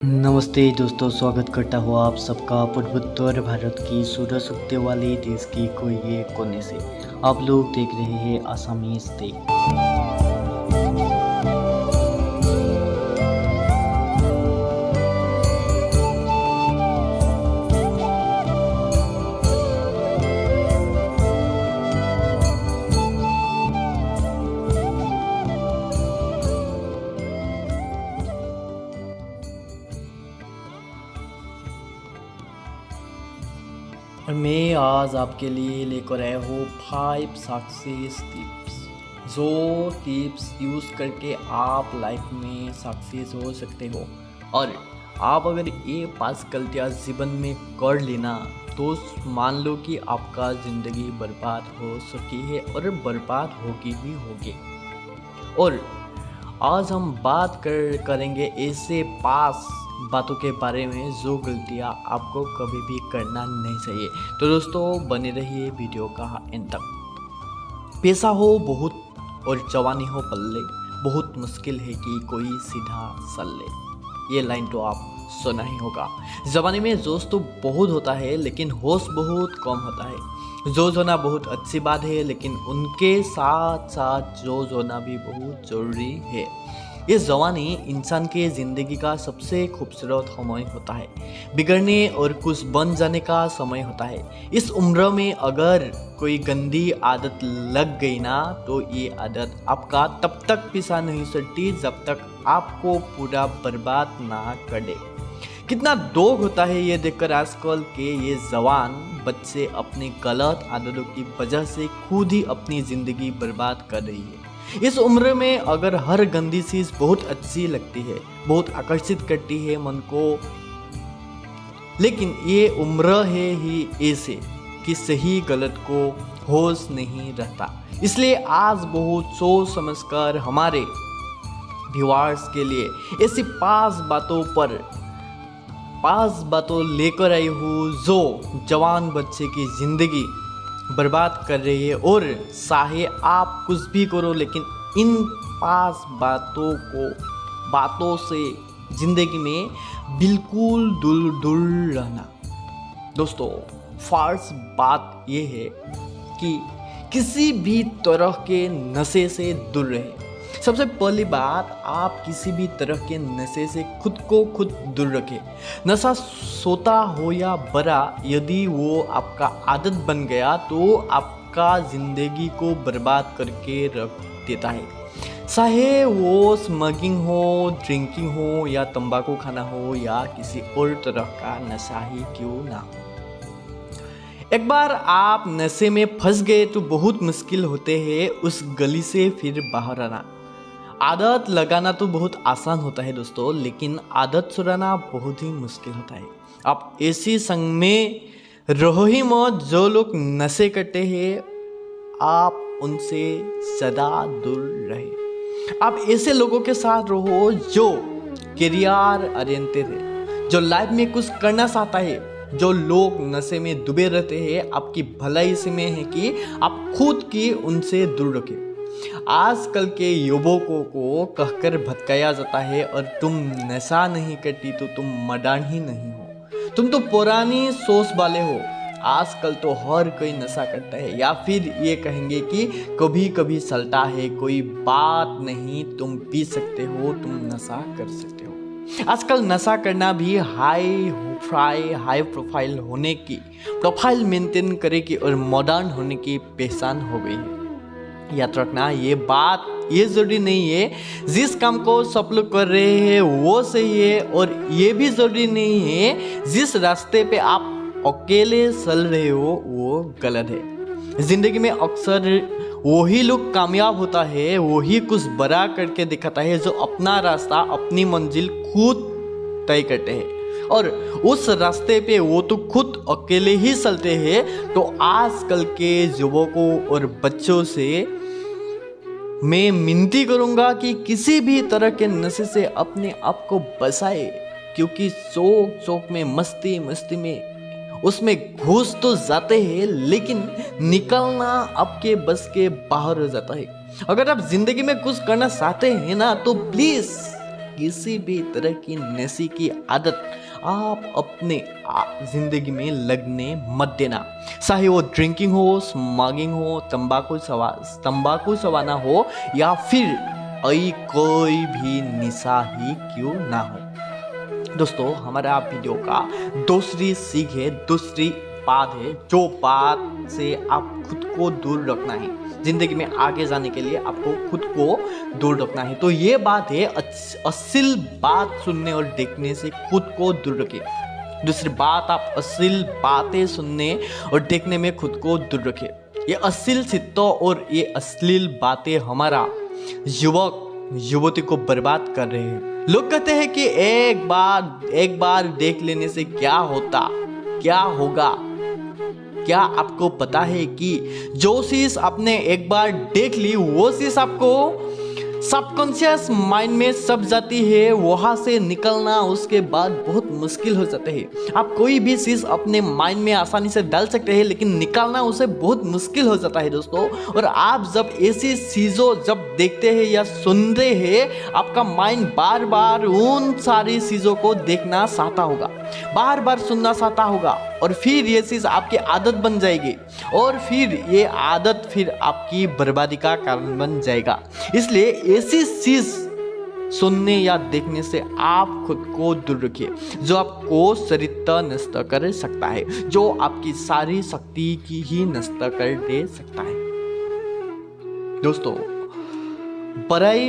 नमस्ते दोस्तों, स्वागत करता हूँ आप सबका पूर्वोत्तर भारत की सूरज उगते वाले देश की कोई एक कोने से। आप लोग देख रहे हैं आसामीज टेक। और मैं आज आपके लिए लेकर आया हूँ 5 सक्सेस टिप्स, जो टिप्स यूज़ करके आप लाइफ में सक्सेस हो सकते हो। और आप अगर ये 5 गलतियाँ जीवन में कर लेना तो मान लो कि आपका ज़िंदगी बर्बाद हो सकी है और बर्बाद होगी ही होगी। और आज हम बात करेंगे ऐसे 5 बातों के बारे में जो गलतियाँ आपको कभी भी करना नहीं चाहिए। तो दोस्तों बने रहिए वीडियो का एंड तक। पैसा हो बहुत और जवानी हो पल्ले, बहुत मुश्किल है कि कोई सीधा चल ले। ये लाइन तो आप सुना ही होगा। जवानी में जोश तो बहुत होता है लेकिन होश बहुत कम होता है। जोश होना बहुत अच्छी बात है लेकिन उनके साथ साथ जोश होना भी बहुत ज़रूरी है। ये जवानी इंसान के ज़िंदगी का सबसे खूबसूरत समय होता है, बिगड़ने और कुछ बन जाने का समय होता है। इस उम्र में अगर कोई गंदी आदत लग गई ना तो ये आदत आपका तब तक पीछा नहीं छूटती जब तक आपको पूरा बर्बाद ना कर दे। कितना दुख होता है ये देखकर आजकल के ये जवान बच्चे अपनी गलत आदतों की वजह से खुद ही अपनी ज़िंदगी बर्बाद कर रही है। इस उम्र में अगर हर गंदी चीज़ बहुत अच्छी लगती है, बहुत आकर्षित करती है मन को, लेकिन ये उम्र है ही ऐसे कि सही गलत को होश नहीं रहता। इसलिए आज बहुत सोच समझकर हमारे व्यूअर्स के लिए ऐसी 5 बातों लेकर आई हूँ जो जवान बच्चे की ज़िंदगी बर्बाद कर रही है। और चाहे आप कुछ भी करो लेकिन इन 5 बातों से ज़िंदगी में बिल्कुल दूर रहना। दोस्तों फर्स्ट बात यह है कि किसी भी तरह के नशे से दूर रहे। सबसे पहली बात, आप किसी भी तरह के नशे से खुद को खुद दूर रखें। नशा छोटा हो या बड़ा, यदि वो आपका आदत बन गया तो आपका ज़िंदगी को बर्बाद करके रख देता है। चाहे वो स्मोकिंग हो, ड्रिंकिंग हो या तंबाकू खाना हो या किसी और तरह का नशा ही क्यों ना हो। एक बार आप नशे में फंस गए तो बहुत मुश्किल होते हैं उस गली से फिर बाहर आना। आदत लगाना तो बहुत आसान होता है दोस्तों, लेकिन आदत छुड़ाना बहुत ही मुश्किल होता है। आप ऐसी संग में रहो ही मत जो लोग नशे करते हैं, आप उनसे सदा दूर रहे। आप ऐसे लोगों के साथ रहो जो करियर ओरिएंटेड है, जो लाइफ में कुछ करना चाहता है। जो लोग नशे में डूबे रहते हैं आपकी भलाई से में है कि आप खुद की उनसे दूर रखें। आजकल के युवकों को कहकर भटकाया जाता है और तुम नशा नहीं करती तो तुम मॉडर्न ही नहीं हो, तुम तो पुरानी सोच वाले हो। आजकल तो हर कोई नशा करता है, या फिर ये कहेंगे कि कभी कभी चलता है, कोई बात नहीं, तुम पी सकते हो, तुम नशा कर सकते हो। आजकल नशा करना भी हाई प्रोफाइल होने की, प्रोफाइल मेंटेन करे की और मॉडर्न होने की पहचान हो गई है। याद रखना ये बात, ये जरूरी नहीं है जिस काम को सब लोग कर रहे हैं वो सही है, और ये भी जरूरी नहीं है जिस रास्ते पे आप अकेले चल रहे हो वो गलत है। जिंदगी में अक्सर वही लोग कामयाब होता है, वही कुछ बड़ा करके दिखाता है जो अपना रास्ता, अपनी मंजिल खुद तय करते हैं और उस रास्ते पे वो तो खुद अकेले ही चलते हैं। तो आजकल के युवकों और बच्चों से मैं विनती करूंगा कि किसी भी तरह के नशे से अपने आप को बचाए, क्योंकि शौक में मस्ती में उसमें घुस तो जाते हैं लेकिन निकलना आपके बस के बाहर हो जाता है। अगर आप जिंदगी में कुछ करना चाहते हैं ना तो प्लीज किसी भी तरह की नशे की आदत आप अपने जिंदगी में लगने मत देना। चाहे वो ड्रिंकिंग हो, स्मोकिंग हो, तंबाकू सवाना हो या फिर कोई भी निशा ही क्यों ना हो। दोस्तों, हमारा वीडियो का दूसरी सीख है, दूसरी बात है, जो बात से आप खुद को दूर रखना है। जिंदगी में आगे जाने के लिए आपको खुद को दूर रखना है। तो ये बात है, अश्लील बात सुनने और देखने से खुद को दूर रखें। दूसरी बात, आप अश्लील बातें सुनने और देखने में खुद को दूर रखें। ये अश्लील चित्रों और ये अश्लील बातें हमारा युवक युवती को बर्बाद कर रहे हैं। लोग कहते हैं कि एक बार देख लेने से क्या होगा। क्या आपको पता है कि जो चीज आपने एक बार देख ली वो चीज आपको सबकॉन्शियस माइंड में सब जाती है, वहां से निकलना उसके बाद बहुत मुश्किल हो जाता है। आप कोई भी चीज अपने माइंड में आसानी से डाल सकते हैं, लेकिन निकालना उसे बहुत मुश्किल हो जाता है दोस्तों। और आप जब ऐसी चीजों जब देखते हैं या सुनते हैं, आपका माइंड बार बार उन सारी चीजों को देखना चाहता होगा, बार बार सुनना चाहता होगा, और फिर ये चीज आपकी आदत बन जाएगी और फिर ये आदत फिर आपकी बर्बादी का कारण बन जाएगा। इसलिए ऐसी चीज सुनने या देखने से आप खुद को दूर रखिए, जो आपको चरित्र नष्ट कर सकता है, जो आपकी सारी शक्ति की ही नष्ट कर दे सकता है। दोस्तों, पढ़ाई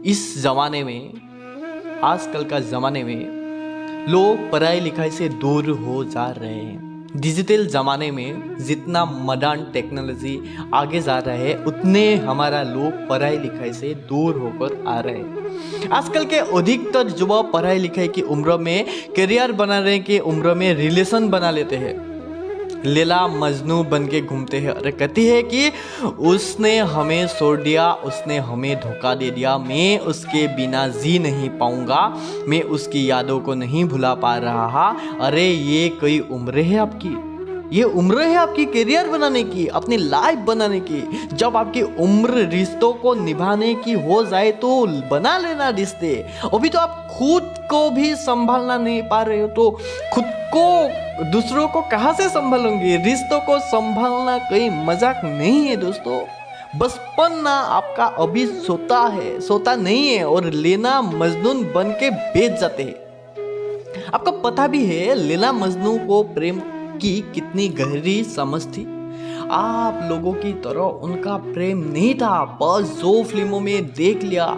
इस जमाने में, आजकल का जमाने में लोग पढ़ाई लिखाई से दूर हो जा रहे हैं। डिजिटल ज़माने में जितना मॉडर्न टेक्नोलॉजी आगे जा रहा है, उतने हमारा लोग पढ़ाई लिखाई से दूर होकर आ रहे हैं। आजकल के अधिकतर युवा पढ़ाई लिखाई की उम्र में, करियर बनाने की उम्र में रिलेशन बना लेते हैं, लैला मजनू बन के घूमते हैं और कहती है कि उसने हमें छोड़ दिया, उसने हमें धोखा दे दिया, मैं उसके बिना जी नहीं पाऊंगा, मैं उसकी यादों को नहीं भुला पा रहा। अरे ये कोई उम्र है आपकी? ये उम्र है आपकी करियर बनाने की, अपनी लाइफ बनाने की। जब आपकी उम्र रिश्तों को निभाने की हो जाए तो बना लेना रिश्ते। अभी तो आप खुद को भी संभालना नहीं पा रहे हो, तो खुद को दूसरों को कहां से संभालोगे? रिश्तों को संभालना कोई मजाक नहीं है दोस्तों। बचपन ना आपका अभी सोता नहीं है और लेना मजनून बन के बेच जाते हैं। आपको पता भी है लैला मजनू को प्रेम की कितनी गहरी समझ थी। आप लोगों की तरह उनका प्रेम नहीं था, बस जो फिल्मों में देख लिया,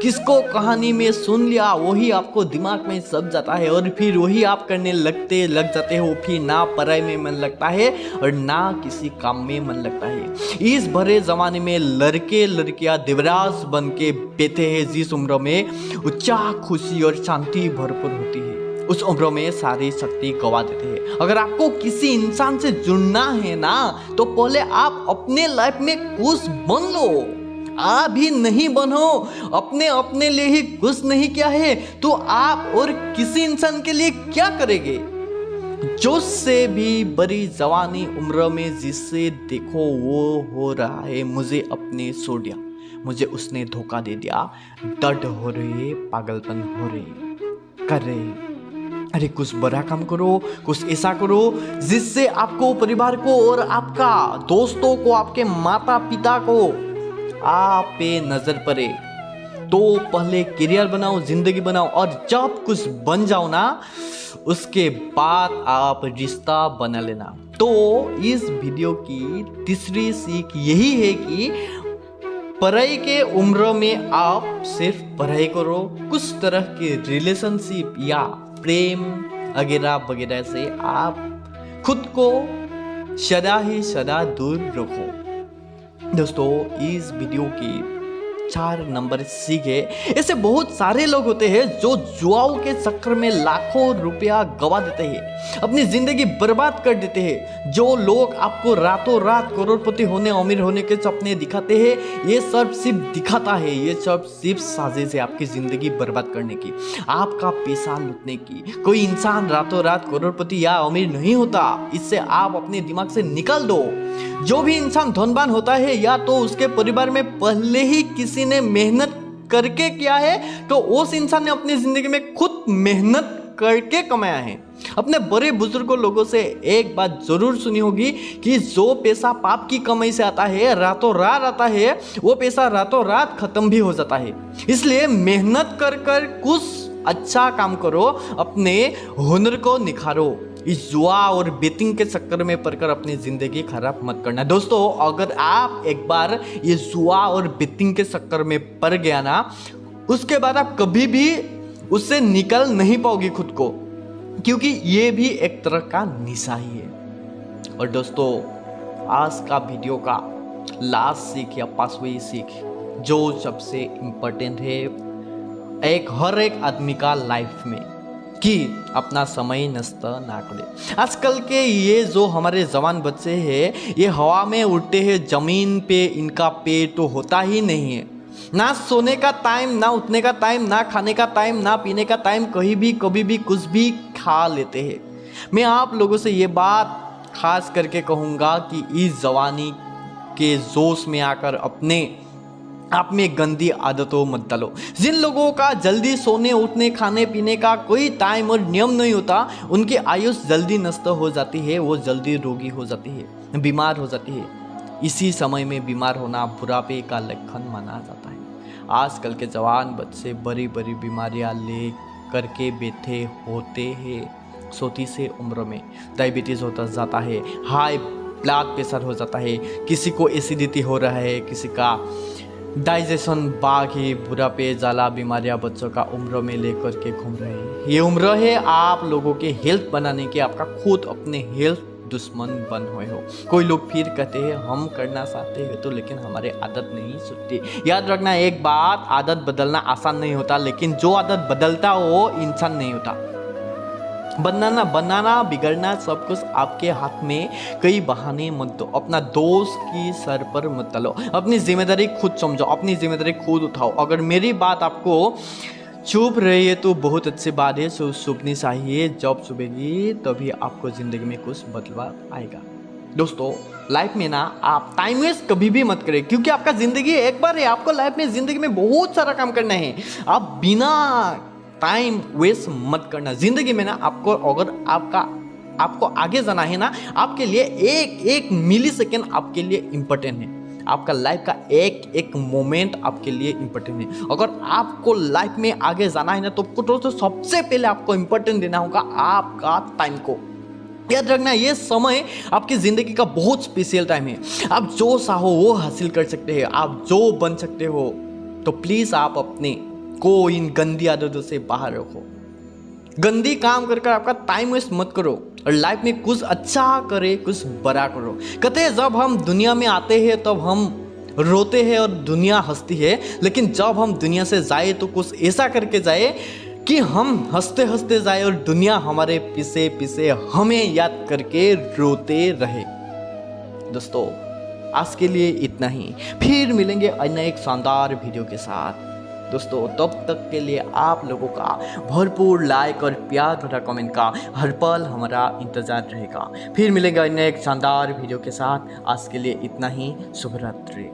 किसको कहानी में सुन लिया, वही आपको दिमाग में सब जाता है और फिर वही आप करने लग जाते हो। फिर ना पढ़ाई में मन लगता है और ना किसी काम में मन लगता है। इस भरे जमाने में लड़के लड़कियां देवराज बन के बैठे हैं, जिस उम्र में उत्साह, खुशी और शांति भरपूर होती है, उस उम्र में सारी शक्ति गवा देते हैं। अगर आपको किसी इंसान से जुड़ना है ना, तो पहले आप अपने लाइफ में खुश बन लो। आप ही नहीं बनो, अपने लिए ही खुश नहीं किया है तो आप और किसी इंसान के लिए क्या करेंगे? जोश से भी बड़ी जवानी उम्र में जिससे देखो वो हो रहा है, मुझे अपने छोड़ दिया, मुझे उसने धोखा दे दिया, दर्द हो रही है, पागलपन हो रही कर रहे हैं। अरे कुछ बड़ा काम करो, कुछ ऐसा करो जिससे आपको, परिवार को और आपका दोस्तों को, आपके माता पिता को आप पे नजर पड़े। तो पहले करियर बनाओ, जिंदगी बनाओ, और जब कुछ बन जाओ ना, उसके बाद आप रिश्ता बना लेना। तो इस वीडियो की तीसरी सीख यही है कि पढ़ाई के उम्र में आप सिर्फ पढ़ाई करो, कुछ तरह के रिलेशनशिप या प्रेम वगैरह वगैरह से आप खुद को सदा ही सदा दूर रखो। दोस्तों, इस वीडियो की 4 नंबर सीख है। ऐसे बहुत सारे लोग होते हैं जो जुआओं के चक्कर में लाखों रुपया गवा देते हैं, अपनी जिंदगी बर्बाद कर देते हैं। जो लोग आपको रातों रात करोड़पति होने, अमीर होने के सपने दिखाते हैं, ये सब सिर्फ दिखाता है, ये सब सिर्फ साजिश है आपकी जिंदगी बर्बाद करने की, आपका पैसा लूटने की। कोई इंसान रातों रात करोड़पति या अमीर नहीं होता, इससे आप अपने दिमाग से निकाल दो। जो भी इंसान धनवान होता है, या तो उसके परिवार में पहले ही किसी ने मेहनत करके किया है तो उस इंसान ने अपनी जिंदगी में खुद मेहनत करके कमाया है। अपने बड़े बुजुर्गों लोगों से एक बात जरूर सुनी होगी कि जो पैसा पाप की कमाई से आता है, रातों रात आता है, वो पैसा रातों रात खत्म भी हो जाता है। इसलिए मेहनत कर कर कुछ अच्छा काम करो, अपने हुनर को निखारो। इस जुआ और बेटिंग के चक्कर में पड़कर अपनी जिंदगी खराब मत करना। दोस्तों, अगर आप एक बार ये जुआ और बेटिंग के चक्कर में पड़ गया ना, उसके बाद आप कभी भी उससे निकल नहीं पाओगे खुद को, क्योंकि ये भी एक तरह का निशा ही है। और दोस्तों, आज का वीडियो का लास्ट सीख या 5वीं सीख जो सबसे इम्पोर्टेंट है हर एक आदमी का लाइफ में, कि अपना समय नष्ट ना करे। आजकल के ये जो हमारे जवान बच्चे हैं, ये हवा में उड़ते हैं, जमीन पे इनका पेट तो होता ही नहीं है। ना सोने का टाइम, ना उठने का टाइम, ना खाने का टाइम, ना पीने का टाइम, कहीं भी कभी भी कुछ भी खा लेते हैं। मैं आप लोगों से ये बात खास करके कहूँगा कि इस जवानी के जोश में आकर अपने आप में गंदी आदतों मत डालो। जिन लोगों का जल्दी सोने उठने खाने पीने का कोई टाइम और नियम नहीं होता, उनकी आयुष जल्दी नष्ट हो जाती है, वो जल्दी रोगी हो जाती है, बीमार हो जाती है। इसी समय में बीमार होना बुढ़ापे का लक्षण माना जाता है। आजकल के जवान बच्चे बड़ी बड़ी बीमारियां ले करके बैठे होते हैं। छोटी से उम्र में डायबिटीज़ होता जाता है, हाई ब्लड प्रेशर हो जाता है, किसी को एसिडिटी हो रहा है, किसी का डाइजेशन बाकी बुढ़ापे जाला बीमारियां बच्चों का उम्र में लेकर के घूम रहे हैं। ये उम्र है आप लोगों के हेल्थ बनाने के, आपका खुद अपने हेल्थ दुश्मन बन हुए हो। कोई लोग फिर कहते हैं हम करना चाहते हैं तो, लेकिन हमारे आदत नहीं छूटती। याद रखना एक बात, आदत बदलना आसान नहीं होता, लेकिन जो आदत बदलता हो वो इंसान नहीं होता। बनाना बिगड़ना सब कुछ आपके हाथ में। कई बहाने मत दो, अपना दोस्त की सर पर मत डालो। अपनी जिम्मेदारी खुद समझो, अपनी जिम्मेदारी खुद उठाओ। अगर मेरी बात आपको चुप रही है तो बहुत अच्छी बात है, चुपनी चाहिए। जब चुपेगी तभी आपको जिंदगी में कुछ बदलाव आएगा। दोस्तों, लाइफ में ना आप टाइम वेस्ट कभी भी मत करें, क्योंकि आपका जिंदगी एक बार है। आपको लाइफ में जिंदगी में बहुत सारा काम करना है। आप बिना टाइम वेस्ट मत करना। जिंदगी में ना आपको अगर आपको आगे जाना है ना, आपके लिए एक मिली सेकेंड आपके लिए इम्पोर्टेंट है। आपका लाइफ का एक मोमेंट आपके लिए इम्पोर्टेंट है। अगर आपको लाइफ में आगे जाना है ना, तो सबसे पहले आपको इम्पोर्टेंट देना होगा आपका टाइम को। याद रखना, ये समय आपकी जिंदगी का बहुत स्पेशल टाइम है। आप जो चाहो वो हासिल कर सकते हैं, आप जो बन सकते हो। तो प्लीज आप अपने को इन गंदी आदतों से बाहर रखो। गंदी काम कर आपका टाइम वेस्ट मत करो, और लाइफ में कुछ अच्छा करे, कुछ बड़ा करो। कहते हैं जब हम दुनिया में आते हैं तब हम रोते हैं और दुनिया हंसती है, लेकिन जब हम दुनिया से जाए तो कुछ ऐसा करके जाए कि हम हंसते हंसते जाए और दुनिया हमारे पीछे पीछे हमें याद करके रोते रहे। दोस्तों, आज के लिए इतना ही, फिर मिलेंगे अन्य एक शानदार वीडियो के साथ। दोस्तों, तब तक के लिए आप लोगों का भरपूर लाइक और प्यार भरा कमेंट का हर पल हमारा इंतजार रहेगा। फिर मिलेगा अन्य एक शानदार वीडियो के साथ। आज के लिए इतना ही। शुभ रात्रि।